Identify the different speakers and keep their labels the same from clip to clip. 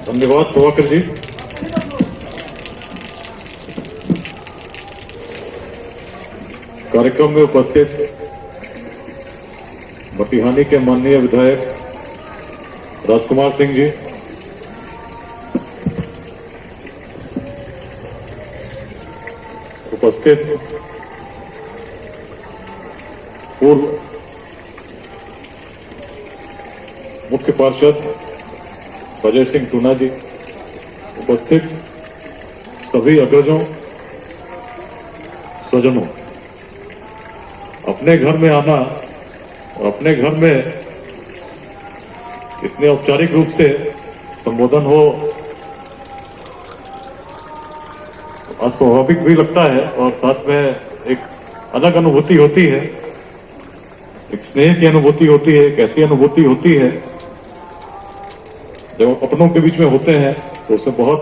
Speaker 1: धन्यवाद प्रभाकर जी। कार्यक्रम में उपस्थित मटिहानी के माननीय विधायक राजकुमार सिंह जी, उपस्थित पूर्व मुख्य पार्षद अजय सिंह टूना जी, उपस्थित सभी अग्रजों, स्वजनों, अपने घर में आना और अपने घर में इतने औपचारिक रूप से संबोधन हो अस्वाभाविक भी लगता है और साथ में एक अलग अनुभूति होती है, एक स्नेह की अनुभूति होती है, एक ऐसी अनुभूति होती है जब अपनों के बीच में होते हैं तो उसमें बहुत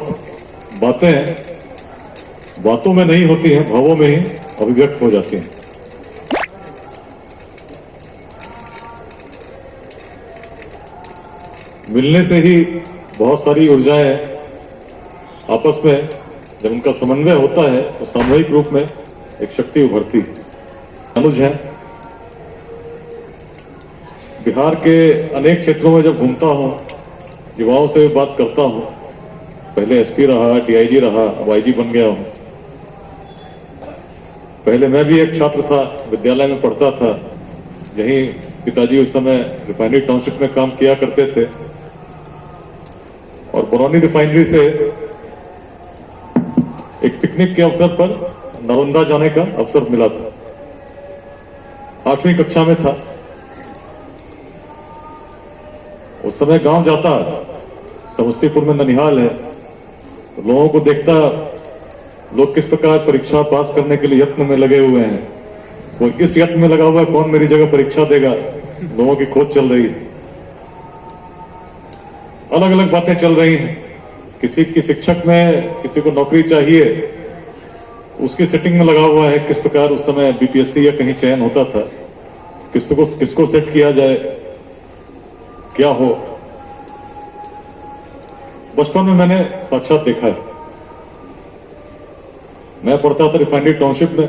Speaker 1: बातों में नहीं होती हैं, भावों में ही अभिव्यक्त हो जाती हैं। मिलने से ही बहुत सारी ऊर्जाएं आपस में जब उनका समन्वय होता है तो सामूहिक रूप में एक शक्ति उभरती है। अनुज है, बिहार के अनेक क्षेत्रों में जब घूमता हूं, युवाओं से बात करता हूं, पहले एसपी रहा, डीआईजी रहा, अब आईजी बन गया हूं। पहले मैं भी एक छात्र था, विद्यालय में पढ़ता था, यहीं पिताजी उस समय रिफाइनरी टाउनशिप में काम किया करते थे और बरौनी रिफाइनरी से एक पिकनिक के अवसर पर नालंदा जाने का अवसर मिला था। 8वीं कक्षा में था। उस समय गांव जाता, समस्तीपुर में ननिहाल है, तो लोगों को देखता, लोग किस प्रकार परीक्षा पास करने के लिए यत्न में लगे हुए हैं। कोई इस यत्न में लगा हुआ है, कौन मेरी जगह परीक्षा देगा, लोगों की खोज चल रही है। अलग अलग बातें चल रही हैं, किसी की शिक्षक में, किसी को नौकरी चाहिए, उसकी सेटिंग में लगा हुआ है। किस प्रकार उस समय बीपीएससी या कहीं चयन होता था, किसको सेट किया जाए, क्या हो। बचपन में मैंने साक्षात देखा है। मैं पढ़ता था रिफाइनरी टाउनशिप में,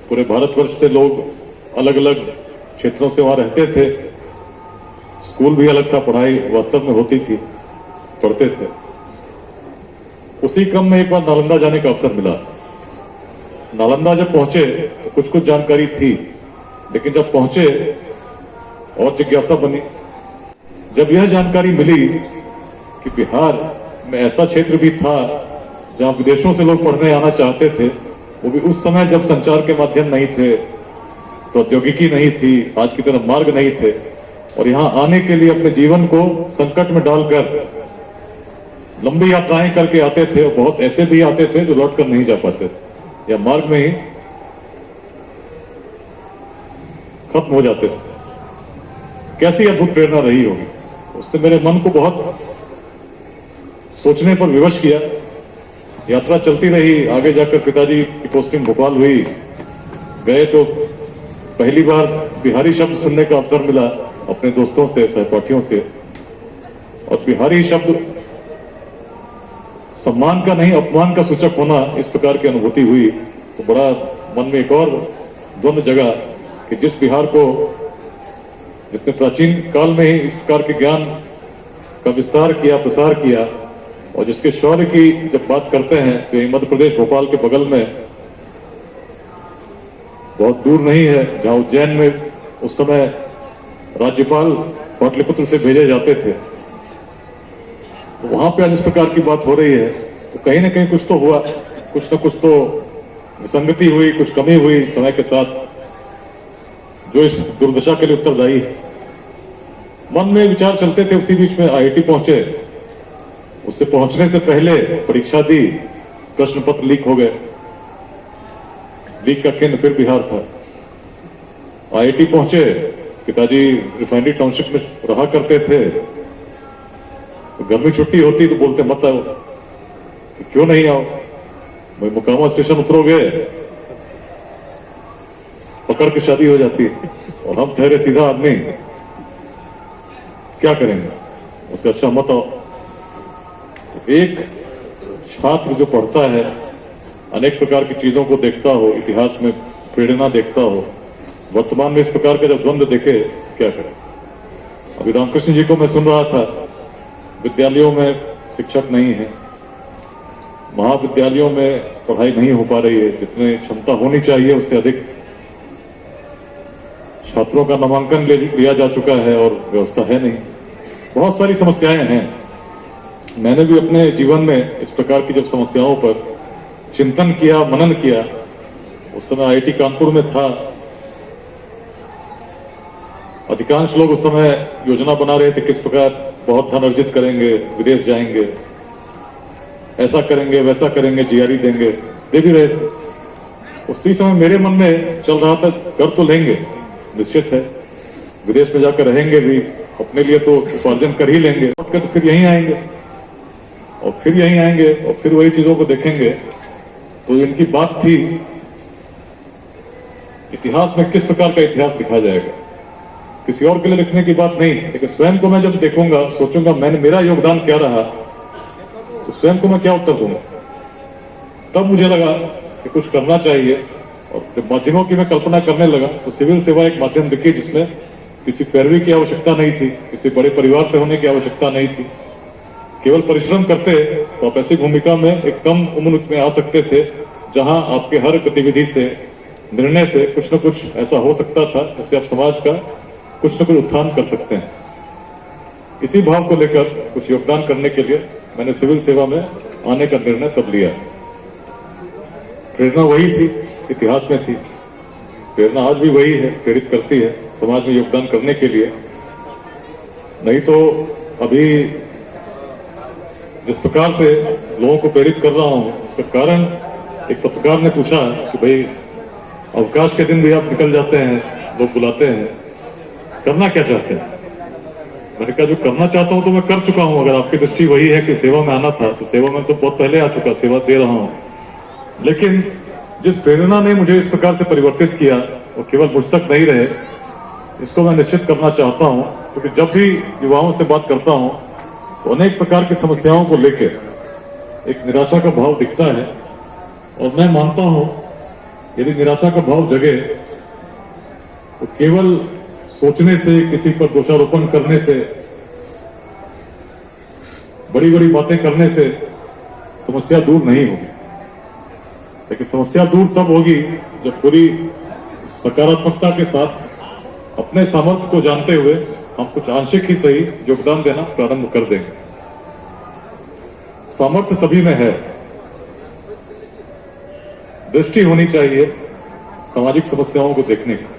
Speaker 1: पूरे भारतवर्ष से लोग अलग अलग क्षेत्रों से वहां रहते थे। स्कूल भी अलग था, पढ़ाई वास्तव में होती थी, पढ़ते थे। उसी क्रम में एक बार नालंदा जाने का अवसर मिला। नालंदा जब पहुंचे तो कुछ कुछ जानकारी थी, लेकिन जब पहुंचे और जिज्ञासा बनी। जब यह जानकारी मिली कि बिहार में ऐसा क्षेत्र भी था जहां विदेशों से लोग पढ़ने आना चाहते थे, वो भी उस समय जब संचार के माध्यम नहीं थे, प्रौद्योगिकी नहीं थी, आज की तरह मार्ग नहीं थे, और यहां आने के लिए अपने जीवन को संकट में डालकर लंबी यात्राएं करके आते थे। और बहुत ऐसे भी आते थे जो लौट कर नहीं जा पाते थे या मार्ग में ही खत्म हो जाते थे। कैसी अद्भुत प्रेरणा रही होगी। उसने मेरे मन को बहुत सोचने पर विवश किया। यात्रा चलती रही, आगे जाकर पिताजी की पोस्टिंग भोपाल हुई। गए तो पहली बार बिहारी शब्द सुनने का अवसर मिला अपने दोस्तों से, सहपाठियों से। और बिहारी शब्द सम्मान का नहीं, अपमान का सूचक होना, इस प्रकार की अनुभूति हुई तो बड़ा मन में एक और द्वंद्व जगा कि जिस बिहार को, जिसने प्राचीन काल में ही इस प्रकार के ज्ञान का विस्तार किया, प्रसार किया, और जिसके शौर्य की जब बात करते हैं तो ये मध्य प्रदेश भोपाल के बगल में बहुत दूर नहीं है, जहां उज्जैन में उस समय राज्यपाल पाटलिपुत्र से भेजे जाते थे। तो वहां पे आज इस प्रकार की बात हो रही है तो कहीं ना कहीं कुछ तो हुआ, कुछ ना कुछ तो विसंगति हुई, कुछ कमी हुई समय के साथ, जो इस दुर्दशा के लिए उत्तरदायी है। मन में विचार चलते थे। उसी बीच में आईआईटी पहुंचे। उससे पहुंचने से पहले परीक्षा दी, प्रश्न पत्र लीक हो गए। लीक का केंद्र फिर बिहार था। आईआईटी पहुंचे, पिताजी रिफाइनरी टाउनशिप में रहा करते थे, तो गर्मी छुट्टी होती तो बोलते मत आओ। तो क्यों नहीं आओ भाई, मोकामा स्टेशन उतरोगे, पकड़ के शादी हो जाती है। और हम ठहरे सीधा आदमी, क्या करेंगे, उससे अच्छा मत आओ। एक छात्र जो पढ़ता है, अनेक प्रकार की चीजों को देखता हो, इतिहास में प्रेरणा देखता हो, वर्तमान में इस प्रकार का जब द्वंद्व देखे तो क्या करे। अभी रामकृष्ण जी को मैं सुन रहा था, विद्यालयों में शिक्षक नहीं है, महाविद्यालयों में पढ़ाई नहीं हो पा रही है, जितनी क्षमता होनी चाहिए उससे अधिक छात्रों का नामांकन लिया जा चुका है और व्यवस्था है नहीं। बहुत सारी समस्याएं हैं। मैंने भी अपने जीवन में इस प्रकार की जब समस्याओं पर चिंतन किया, मनन किया, उस समय आईआईटी कानपुर में था। अधिकांश लोग उस समय योजना बना रहे थे किस प्रकार बहुत धन अर्जित करेंगे, विदेश जाएंगे, ऐसा करेंगे, वैसा करेंगे, जीआरई देंगे, दे भी रहे थे। उसी समय मेरे मन में चल रहा था, कर तो लेंगे, निश्चित है, विदेश में जाकर रहेंगे भी, अपने लिए तो उपार्जन कर ही लेंगे, लौट के तो फिर यहीं आएंगे और फिर यहीं आएंगे और फिर वही चीजों को देखेंगे। तो इनकी बात थी, इतिहास में किस प्रकार का इतिहास लिखा जाएगा, किसी और के लिए लिखने की बात नहीं, लेकिन स्वयं को मैं जब देखूंगा, सोचूंगा मैंने मेरा योगदान क्या रहा, तो स्वयं को मैं क्या उत्तर दूंगा। तब मुझे लगा कि कुछ करना चाहिए और जब माध्यमों की मैं कल्पना करने लगा तो सिविल सेवा एक माध्यम दिखी जिसमें किसी पैरवी की आवश्यकता नहीं थी, किसी बड़े परिवार से होने की आवश्यकता नहीं थी। केवल परिश्रम करते तो आप ऐसी भूमिका में एक कम उम्र में आ सकते थे जहां आपके हर गतिविधि से, निर्णय से कुछ न कुछ ऐसा हो सकता था जिससे आप समाज का कुछ न कुछ उत्थान कर सकते हैं। इसी भाव को लेकर कुछ योगदान करने के लिए मैंने सिविल सेवा में आने का निर्णय तब लिया। प्रेरणा वही थी, इतिहास में थी, प्रेरणा आज भी वही है, प्रेरित करती है समाज में योगदान करने के लिए। नहीं तो अभी जिस प्रकार से लोगों को प्रेरित कर रहा हूं उसका कारण, एक पत्रकार ने पूछा कि भाई अवकाश के दिन भी आप निकल जाते हैं, लोग बुलाते हैं, करना क्या चाहते हैं। मैंने कहा जो करना चाहता हूं तो मैं कर चुका हूं। अगर आपकी दृष्टि वही है कि सेवा में आना था तो सेवा में तो बहुत पहले आ चुका, सेवा दे रहा हूं। लेकिन जिस प्रेरणा ने मुझे इस प्रकार से परिवर्तित किया वो केवल मुझ तक नहीं रहे, इसको मैं निश्चित करना चाहता हूं। क्योंकि जब भी युवाओं से बात करता हूं तो अनेक प्रकार की समस्याओं को लेकर एक निराशा का भाव दिखता है और मैं मानता हूं यदि निराशा का भाव जगे तो केवल सोचने से, किसी पर दोषारोपण करने से, बड़ी बड़ी बातें करने से समस्या दूर नहीं होगी। लेकिन समस्या दूर तब होगी जब पूरी सकारात्मकता के साथ अपने सामर्थ्य को जानते हुए हम कुछ आंशिक ही सही योगदान देना प्रारंभ कर देंगे। सामर्थ्य सभी में है, दृष्टि होनी चाहिए सामाजिक समस्याओं को देखने की।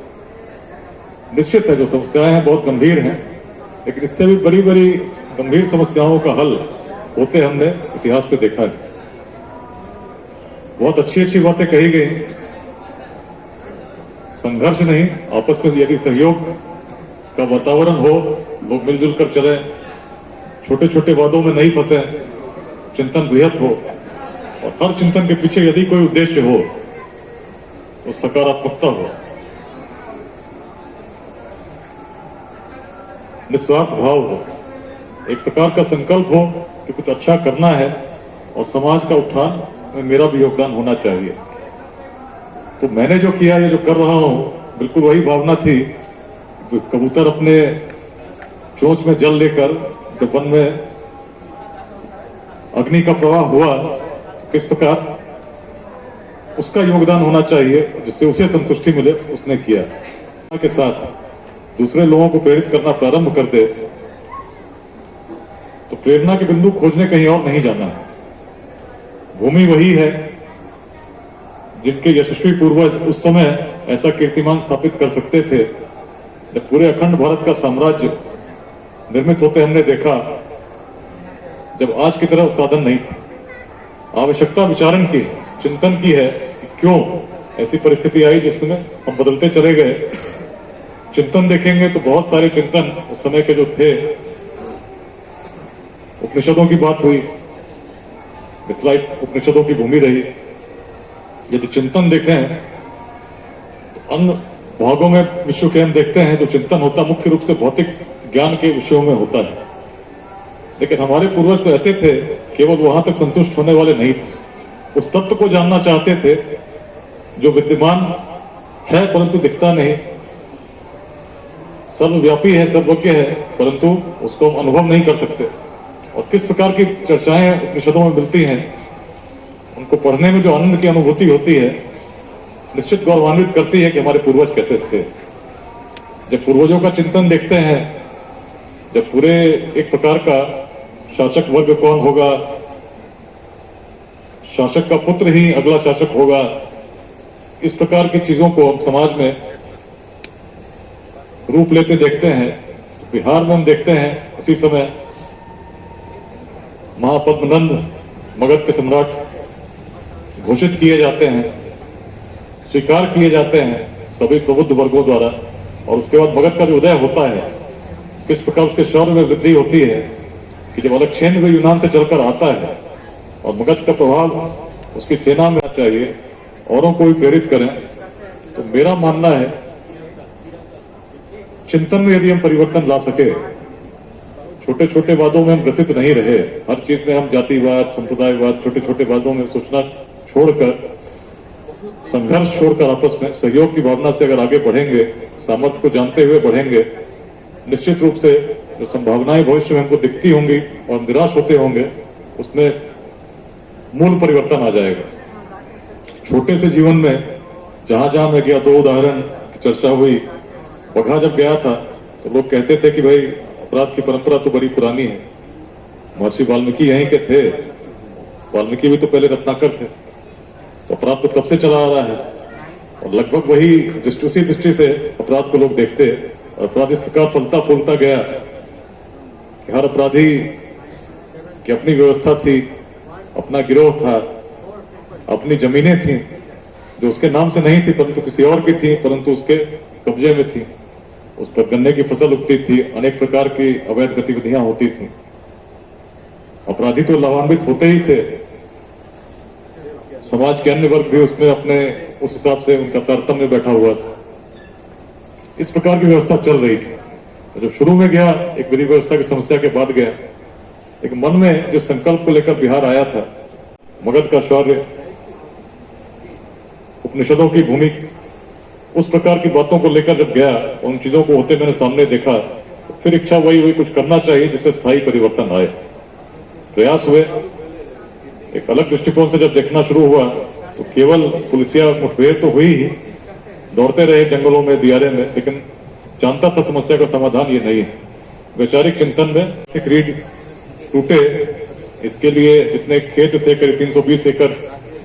Speaker 1: निश्चित है जो समस्याएं हैं बहुत गंभीर हैं, लेकिन इससे भी बड़ी बड़ी गंभीर समस्याओं का हल होते हमने इतिहास पे देखा है। बहुत अच्छी अच्छी बातें कही गई, संघर्ष नहीं, आपस में यदि सहयोग का वातावरण हो, लोग मिलजुल कर चले, छोटे छोटे वादों में नहीं फंसे, चिंतन बृहत हो और हर चिंतन के पीछे यदि कोई उद्देश्य हो तो सकारात्मकता हो, निस्वार्थ भाव हो, एक प्रकार का संकल्प हो कि कुछ अच्छा करना है और समाज का उत्थान में मेरा भी योगदान होना चाहिए। तो मैंने जो किया, ये जो कर रहा हूं, बिल्कुल वही भावना थी जो कबूतर अपने चोंच में जल लेकर जब वन में अग्नि का प्रवाह हुआ तो किस प्रकार उसका योगदान होना चाहिए जिससे उसे संतुष्टि मिले, उसने किया। के साथ दूसरे लोगों को प्रेरित करना प्रारंभ कर दे तो प्रेरणा के बिंदु खोजने कहीं और नहीं जाना है। भूमि वही है जिनके यशस्वी पूर्वज उस समय ऐसा कीर्तिमान स्थापित कर सकते थे। जब पूरे अखंड भारत का साम्राज्य निर्मित होते हमने देखा, जब आज की तरह साधन नहीं थे। आवश्यकता विचारण की, चिंतन की है कि क्यों ऐसी परिस्थिति आई जिसमें हम बदलते चले गए। चिंतन देखेंगे तो बहुत सारे चिंतन उस समय के जो थे, उपनिषदों की बात हुई, मिथिला उपनिषदों की भूमि रही। यदि चिंतन देखें तो अन्य भागों में विश्व के हम देखते हैं जो चिंतन होता मुख्य रूप से भौतिक ज्ञान के विषयों में होता है। लेकिन हमारे पूर्वज तो ऐसे थे, केवल वहां तक संतुष्ट होने वाले नहीं थे, उस तत्व को जानना चाहते थे जो विद्यमान है परंतु दिखता नहीं, सर्वव्यापी है, सर्वज्ञ है, परंतु उसको हम अनुभव नहीं कर सकते। और किस प्रकार की चर्चाएं उपनिषदों में मिलती हैं, उनको पढ़ने में जो आनंद की अनुभूति होती है, निश्चित गौरवान्वित करती है कि हमारे पूर्वज कैसे थे। जब पूर्वजों का चिंतन देखते हैं, जब पूरे एक प्रकार का शासक वर्ग कौन होगा, शासक का पुत्र ही अगला शासक होगा, इस प्रकार की चीजों को हम समाज में रूप लेते देखते हैं। बिहार में हम देखते हैं उसी समय महापद्मनंद मगध के सम्राट घोषित किए जाते हैं, स्वीकार किए जाते हैं सभी प्रबुद्ध वर्गों द्वारा। और उसके बाद मगध का जो उदय होता है, किस प्रकार उसके शौर्य में वृद्धि होती है कि जब अलक्षेन भी यूनान से चलकर आता है और मगध का प्रभाव उसकी सेना में चाहिए, औरों को भी प्रेरित करें। तो मेरा मानना है चिंतन में यदि हम परिवर्तन ला सके, छोटे छोटे वादों में हम ग्रसित नहीं रहे, हर चीज में हम जातिवाद, संप्रदायवाद, छोटे छोटे वादों में सोचना छोड़कर, संघर्ष छोड़कर आपस में सहयोग की भावना से अगर आगे बढ़ेंगे, सामर्थ्य को जानते हुए बढ़ेंगे, निश्चित रूप से जो संभावनाएं भविष्य में हमको दिखती होंगी और निराश होते होंगे, उसमें मूल परिवर्तन आ जाएगा। छोटे से जीवन में जहां जहां मैं गया, 2 उदाहरण की चर्चा हुई। बगहा जब गया था तो लोग कहते थे कि भाई अपराध की परंपरा तो बड़ी पुरानी है, महर्षि वाल्मीकि यहीं के थे, वाल्मीकि भी तो पहले रत्नाकर थे, तो अपराध तो कब से चला आ रहा है। और लगभग वही उसी दृष्टि से अपराध को लोग देखते, और अपराध इस प्रकार फलता फूलता गया कि हर अपराधी की अपनी व्यवस्था थी, अपना गिरोह था, अपनी जमीनें थी जो उसके नाम से नहीं थी परंतु किसी और की थी, परंतु उसके कब्जे में थी, उस पर गन्ने की फसल उगती थी, अनेक प्रकार की अवैध गतिविधियां होती थी। अपराधी तो लाभान्वित होते ही थे, समाज के अन्य वर्ग भी उसमें अपने उस हिसाब से उनका तारतम्य बैठा हुआ था। इस प्रकार की व्यवस्था चल रही थी। जब शुरू में गया, एक विधि व्यवस्था की समस्या के बाद गया, एक मन में जो संकल्प को लेकर बिहार आया था, मगध का शौर्य, उपनिषदों की भूमि, उस प्रकार की बातों को लेकर जब गया, उन चीजों को होते मैंने सामने देखा, तो फिर इच्छा वही कुछ करना चाहिए जिससे स्थायी परिवर्तन आए। प्रयास हुए, एक अलग दृष्टिकोण से जब देखना शुरू हुआ तो केवल पुलिसिया मुठभेड़ तो हुई ही, दौड़ते रहे जंगलों में, दियारे में, लेकिन जानता था समस्या का समाधान ये नहीं है। वैचारिक चिंतन में एक रीढ़ टूटे, इसके लिए जितने खेत थे करीब 320 एकड़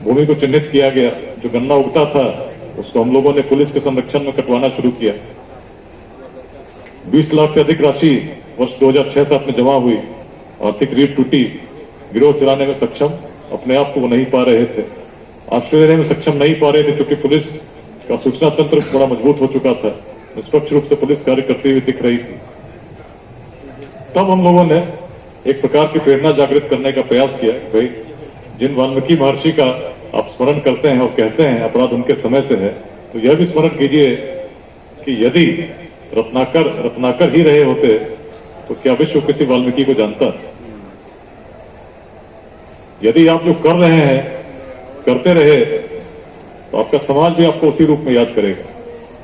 Speaker 1: भूमि को चिन्हित किया गया, जो गन्ना उगता था उसको हम लोगों ने पुलिस के संरक्षण में कटवाना शुरू किया। 20 लाख से अधिक राशि वर्ष 2006-7 में जमा हुई। आर्थिक रीढ़ टूटी, गिरोह चलाने में सक्षम अपने आप को वो नहीं पा रहे थे, आश्रय देने में सक्षम नहीं पा रहे थे, क्योंकि पुलिस का सूचना तंत्र बड़ा मजबूत हो चुका था, निष्पक्ष रूप से पुलिस कार्य करती हुई दिख रही थी। तब हम लोगों ने एक प्रकार की प्रेरणा जागृत करने का प्रयास किया। भाई, जिन वाल्मीकि महर्षि का आप स्मरण करते हैं और कहते हैं अपराध उनके समय से है, तो यह भी स्मरण कीजिए कि यदि रत्नाकर ही रहे होते तो क्या विश्व किसी वाल्मीकि को जानता? यदि आप जो कर रहे हैं, करते रहे, तो आपका समाज भी आपको उसी रूप में याद करेगा।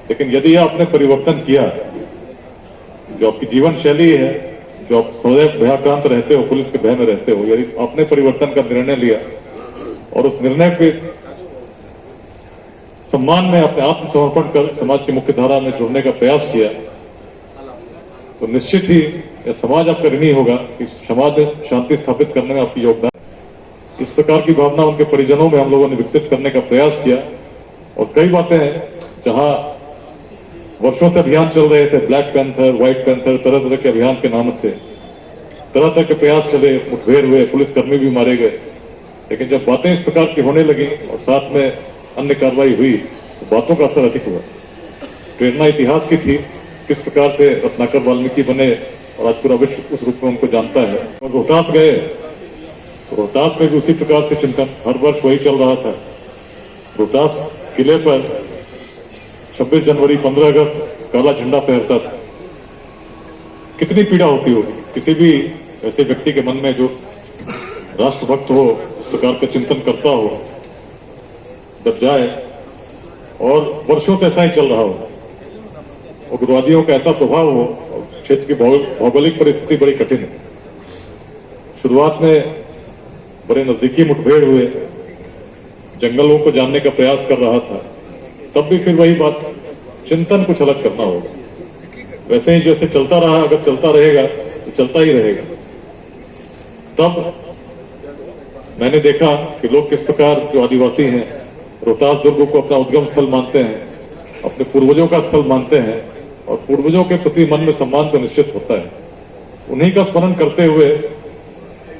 Speaker 1: लेकिन यदि आपने परिवर्तन किया, जो आपकी जीवन शैली है, जो आप सदैव भयाक्रांत रहते हो, पुलिस के भय में रहते हो, यदि आपने परिवर्तन का निर्णय लिया और उस निर्णय के सम्मान में अपने आत्मसमर्पण कर समाज की मुख्य धारा में जुड़ने का प्रयास किया, तो निश्चित ही यह समाज आपका ऋणी होगा कि समाज में शांति स्थापित करने में आपकी योगदान। इस प्रकार की भावना उनके परिजनों में हम लोगों ने विकसित करने का प्रयास किया। और कई बातें हैं जहां वर्षों से अभियान चल रहे थे, ब्लैक पैंथर, व्हाइट पैंथर, तरह तरह के अभियान के नाम थे, तरह तरह के प्रयास चले, मुठभेड़ हुए, पुलिसकर्मी भी मारे गए। लेकिन जब बातें इस प्रकार की होने लगी और साथ में अन्य कार्रवाई हुई, तो बातों का असर अधिक हुआ। प्रेरणा इतिहास की थी, किस प्रकार से रत्नाकर वाल्मीकि बने और आज पूरा विश्व उस रूप में उनको जानता है। और रोहतास गए तो रोहतास में भी उसी प्रकार से चिंतन हर वर्ष वही चल रहा था। रोहतास किले पर 26 जनवरी, 15 अगस्त काला झंडा फहरता था। कितनी पीड़ा होती होगी किसी भी ऐसे व्यक्ति के मन में जो राष्ट्रभक्त हो, इस प्रकार का चिंतन करता हो, जब जाए और वर्षों से ऐसा ही चल रहा हो, उग्रवादियों का ऐसा प्रभाव हो, क्षेत्र की भौगोलिक परिस्थिति बड़ी कठिन है। शुरुआत में बड़े नजदीकी मुठभेड़ हुए, जंगलों को जानने का प्रयास कर रहा था, तब भी फिर वही बात, चिंतन कुछ अलग करना होगा। वैसे ही जैसे चलता रहा, अगर चलता रहेगा तो चलता ही रहेगा। तब मैंने देखा कि लोग किस प्रकार जो आदिवासी हैं रोहतास दुर्ग को अपना उद्गम स्थल मानते हैं, अपने पूर्वजों का स्थल मानते हैं, और पूर्वजों के प्रति मन में सम्मान तो निश्चित होता है। उन्हीं का स्मरण करते हुए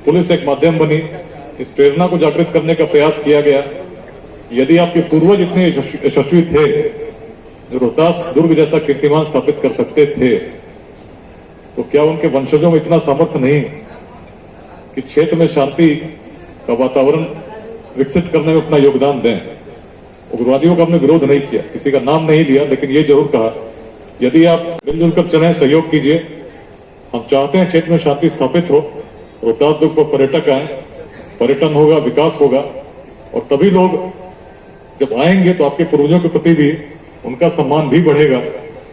Speaker 1: पुलिस एक माध्यम बनी, इस प्रेरणा को जागृत करने का प्रयास किया गया। यदि आपके पूर्वज इतने यशस्वी थे जो रोहतास दुर्ग जैसा कीर्तिमान स्थापित कर सकते थे, तो क्या उनके वंशजों में इतना सामर्थ्य नहीं कि क्षेत्र में शांति का वातावरण विकसित करने में अपना योगदान दें? उग्रवादियों का हमने विरोध नहीं किया, किसी का नाम नहीं लिया, लेकिन ये जरूर कहा यदि आप मिलजुल कर चलें, सहयोग कीजिए। हम चाहते हैं क्षेत्र में शांति स्थापित हो, रोहतास दुर्ग पर पर्यटक आए, पर्यटन होगा, विकास होगा, और तभी लोग जब आएंगे तो आपके पूर्वजों के प्रति भी उनका सम्मान भी बढ़ेगा।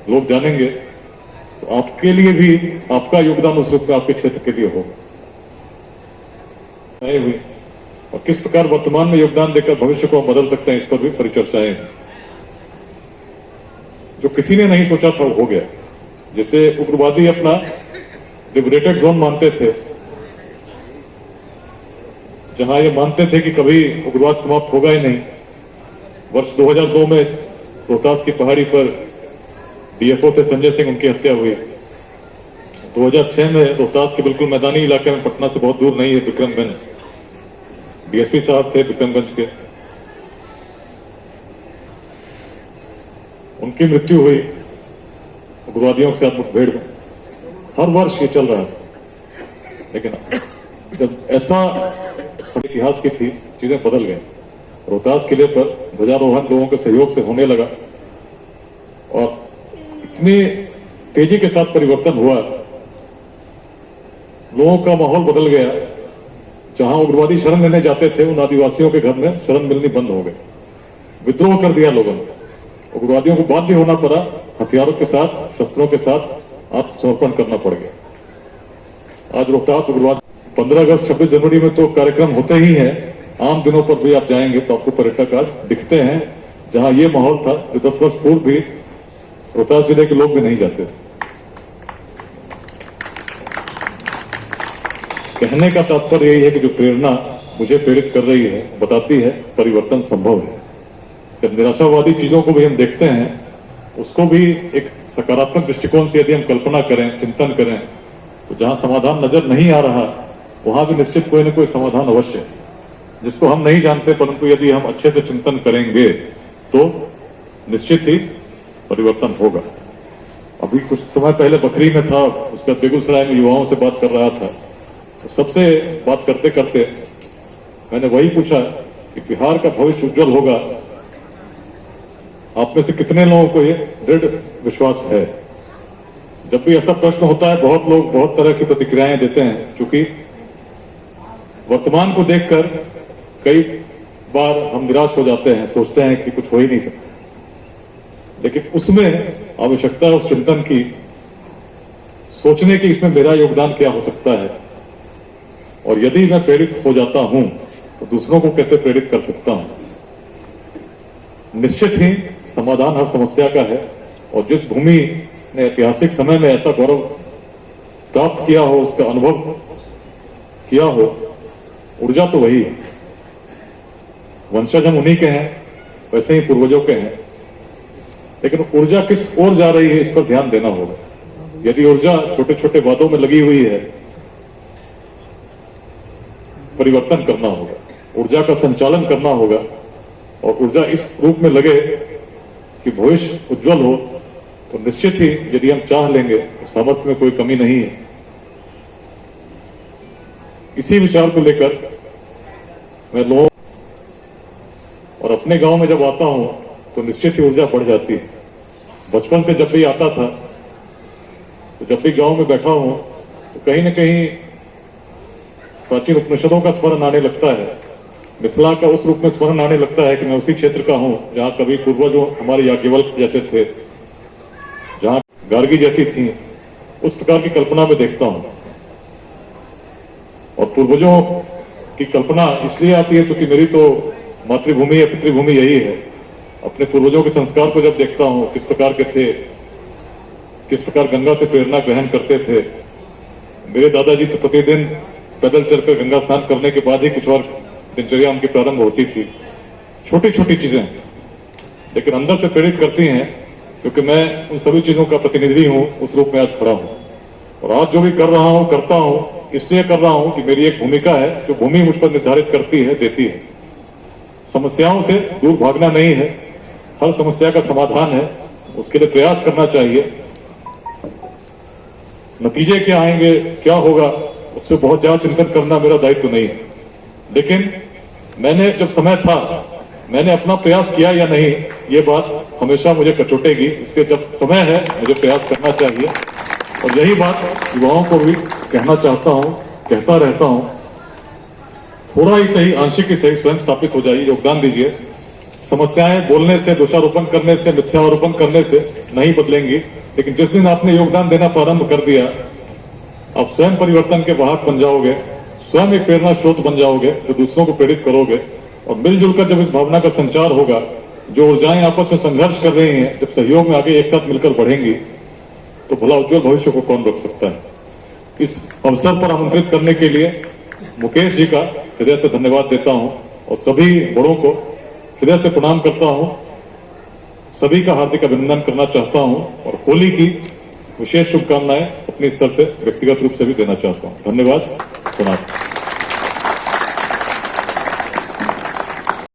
Speaker 1: लोग जानेंगे तो आपके लिए भी आपका योगदान उस रूप में आपके क्षेत्र के लिए होगा। हुई और किस प्रकार वर्तमान में योगदान देकर भविष्य को हम बदल सकते हैं, इस पर भी परिचर्चाएं हैं। जो किसी ने नहीं सोचा था वो हो गया। जैसे उग्रवादी अपना लिबरेटेड जोन मानते थे, जहां ये मानते थे कि कभी उग्रवाद समाप्त होगा ही नहीं। वर्ष 2002 में रोहतास की पहाड़ी पर डीएफओ थे संजय सिंह, उनकी हत्या हुई। 2006 में रोहतास के बिल्कुल मैदानी इलाके में, पटना से बहुत दूर नहीं है, विक्रमगंज, डीएसपी साहब थे विक्रमगंज के, उनकी मृत्यु हुई उग्रवादियों के साथ मुठभेड़ में। हर वर्ष ये चल रहा था, लेकिन जब ऐसा इतिहास की थी, चीजें बदल गई। रोहतास किले पर ध्वजारोहण लोगों के सहयोग से होने लगा और इतनी तेजी के साथ परिवर्तन हुआ, लोगों का माहौल बदल गया। जहां उग्रवादी शरण लेने जाते थे, उन आदिवासियों के घर में शरण मिलनी बंद हो गई। विद्रोह कर दिया लोगों ने, उग्रवादियों को बाध्य होना पड़ा, हथियारों के साथ, शस्त्रों के साथ आत्मसमर्पण करना पड़ गया। आज रोहतास उग्रवाद 15 अगस्त 26 जनवरी में तो कार्यक्रम होते ही हैं, आम दिनों पर भी आप जाएंगे तो आपको पर्यटक आज दिखते हैं। जहां ये माहौल था जो 10 वर्ष पूर्व भी रोहतास जिले के लोग भी नहीं जाते थे। कहने का तात्पर्य यही है कि जो प्रेरणा मुझे प्रेरित कर रही है, बताती है परिवर्तन संभव है। जब निराशावादी चीजों को भी हम देखते हैं, उसको भी एक सकारात्मक दृष्टिकोण से यदि हम कल्पना करें, चिंतन करें, तो जहां समाधान नजर नहीं आ रहा वहां भी निश्चित कोई न कोई समाधान अवश्य है, जिसको हम नहीं जानते, परंतु यदि हम अच्छे से चिंतन करेंगे तो निश्चित ही परिवर्तन होगा। अभी कुछ समय पहले बकरी में था, उसका बेगूसराय में युवाओं से बात कर रहा था, तो सबसे बात करते करते मैंने वही पूछा कि बिहार का भविष्य उज्जवल होगा। आप में से कितने लोगों को ये दृढ़ विश्वास है? जब भी ऐसा प्रश्न होता है, बहुत लोग बहुत तरह की प्रतिक्रियाएं देते हैं। क्योंकि वर्तमान को देखकर कई बार हम निराश हो जाते हैं, सोचते हैं कि कुछ हो ही नहीं सकता, लेकिन उसमें आवश्यकता है उस चिंतन की, सोचने की इसमें मेरा योगदान क्या हो सकता है, और यदि मैं प्रेरित हो जाता हूं तो दूसरों को कैसे प्रेरित कर सकता हूं। निश्चित ही समाधान हर समस्या का है, और जिस भूमि ने ऐतिहासिक समय में ऐसा गौरव प्राप्त किया हो, उसका अनुभव किया हो, ऊर्जा तो वही है। वंशज हम उन्हीं के हैं, वैसे ही पूर्वजों के हैं, लेकिन ऊर्जा किस ओर जा रही है इस पर ध्यान देना होगा। यदि ऊर्जा छोटे छोटे वादों में लगी हुई है, परिवर्तन करना होगा, ऊर्जा का संचालन करना होगा, और ऊर्जा इस रूप में लगे कि भविष्य उज्जवल हो, तो निश्चित ही यदि हम चाह लेंगे तो सामर्थ्य में कोई कमी नहीं है। इसी विचार को लेकर मैं लोगों और अपने गांव में जब आता हूं तो निश्चित ही ऊर्जा बढ़ जाती है। बचपन से जब भी आता था, तो जब भी गांव में बैठा हूं तो कहीं ना कहीं प्राचीन उपनिषदों का स्मरण आने लगता है, मिथिला का उस रूप में स्मरण आने लगता है कि मैं उसी क्षेत्र का हूं जहां कभी पूर्वजों हमारे याज्ञवल्क्य जैसे थे, जहां गार्गी जैसी थी, उस प्रकार की कल्पना में देखता हूं। और पूर्वजों की कल्पना इसलिए आती है क्योंकि मेरी तो मातृभूमि या पितृभूमि यही है। अपने पूर्वजों के संस्कार को जब देखता हूं, किस प्रकार के थे, किस प्रकार गंगा से प्रेरणा ग्रहण करते थे। मेरे दादाजी तो प्रतिदिन पैदल चलकर गंगा स्नान करने के बाद ही कुछ और दिनचर्या उनकी प्रारंभ होती थी। छोटी छोटी चीजें लेकिन अंदर से प्रेरित करती हैं, क्योंकि मैं उन सभी चीजों का प्रतिनिधि हूं, उस रूप में आज खड़ा हूं। और आज जो भी कर रहा हूं, करता हूं, इसलिए कर रहा हूं कि मेरी एक भूमिका है जो भूमि मुझ पर निर्धारित करती है, देती है। समस्याओं से दूर भागना नहीं है, हर समस्या का समाधान है, उसके लिए प्रयास करना चाहिए। नतीजे क्या आएंगे, क्या होगा, उस पर बहुत ज्यादा चिंतन करना मेरा दायित्व नहीं है। लेकिन मैंने जब समय था, मैंने अपना प्रयास किया या नहीं, ये बात हमेशा मुझे कचोटेगी। इसलिए जब समय है, मुझे प्रयास करना चाहिए। और यही बात युवाओं को भी कहना चाहता हूं, कहता रहता हूं। थोड़ा ही सही, आंशिक ही सही, स्वयं स्थापित हो जाइए, योगदान दीजिए। समस्याएं बोलने से, दोषारोपण करने से, मिथ्यारोपण करने से नहीं बदलेंगी। लेकिन जिस दिन आपने योगदान देना प्रारंभ कर दिया, आप स्वयं परिवर्तन के वाहक बन जाओगे, स्वयं एक प्रेरणा स्रोत बन जाओगे, जो दूसरों को प्रेरित करोगे। और मिलजुल कर जब इस भावना का संचार होगा, जो ऊर्जाएं आपस में संघर्ष कर रही हैं, जब सहयोग में आगे एक साथ मिलकर बढ़ेंगी, तो भला उज्जवल भविष्य को कौन रोक सकता है। इस अवसर पर आमंत्रित करने के लिए मुकेश जी का हृदय से धन्यवाद देता हूं और सभी बड़ों को हृदय से प्रणाम करता हूं। सभी का हार्दिक अभिनंदन करना चाहता हूं और होली की विशेष शुभकामनाएं अपने स्तर से व्यक्तिगत रूप से भी देना चाहता हूं। धन्यवाद, प्रणाम।